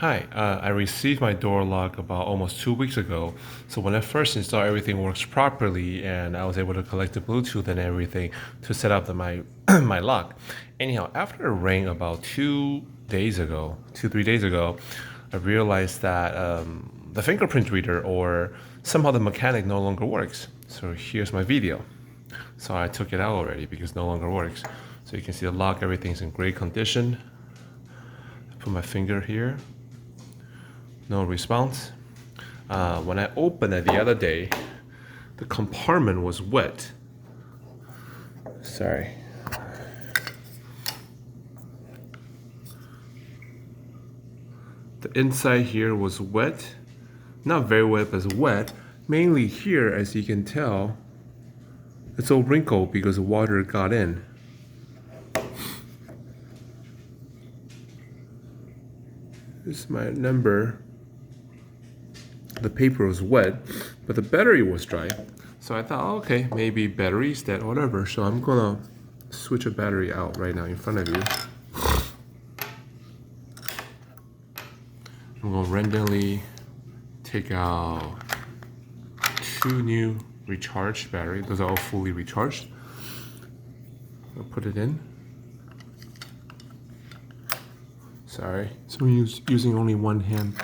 Hi, I received my door lock about almost 2 weeks ago. So when I first installed, everything works properly, and I was able to connect the Bluetooth and everything to set up my my lock. Anyhow, after it rang about 2 days ago, 3 days ago, I realized that the fingerprint reader or somehow the mechanic no longer works. So here's my video. So I took it out already because it no longer works. So you can see the lock, everything's in great condition. I put my finger here. No response. When I opened it the other day, the compartment was wet. Sorry. The inside here was wet. Not very wet, but wet. Mainly here, as you can tell, it's all wrinkled because the water got in. This is my number. The paper was wet, but the battery was dry. So I thought, okay, maybe battery's dead, whatever. So I'm gonna switch a battery out right now in front of you. I'm gonna randomly take out 2 new recharged batteries. Those are all fully recharged. I'll put it in. Sorry, so I'm using only one hand.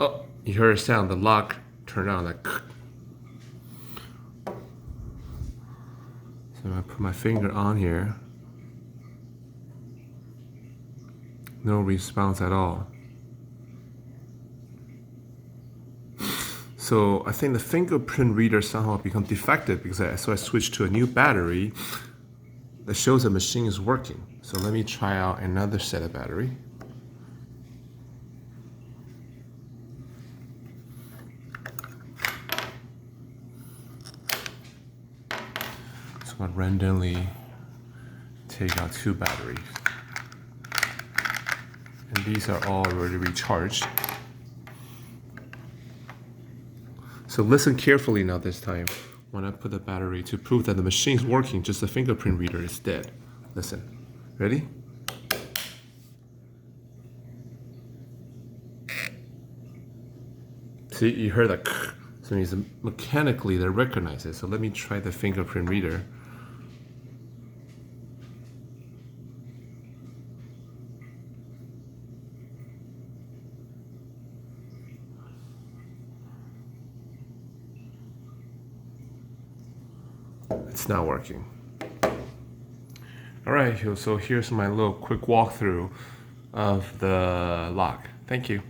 Oh, you heard a sound. The lock turned on like. So I put my finger on here. No response at all. So I think the fingerprint reader somehow become defective because I switched to a new battery that shows the machine is working. So let me try out another set of battery. So I'm gonna randomly take out 2 batteries. And these are all already recharged. So listen carefully now this time when I put the battery to prove that the machine is working, just the fingerprint reader is dead. Listen. Ready? See, you heard that. So it means mechanically they recognize it. So let me try the fingerprint reader. It's not working. All right, so here's my little quick walkthrough of the lock. Thank you.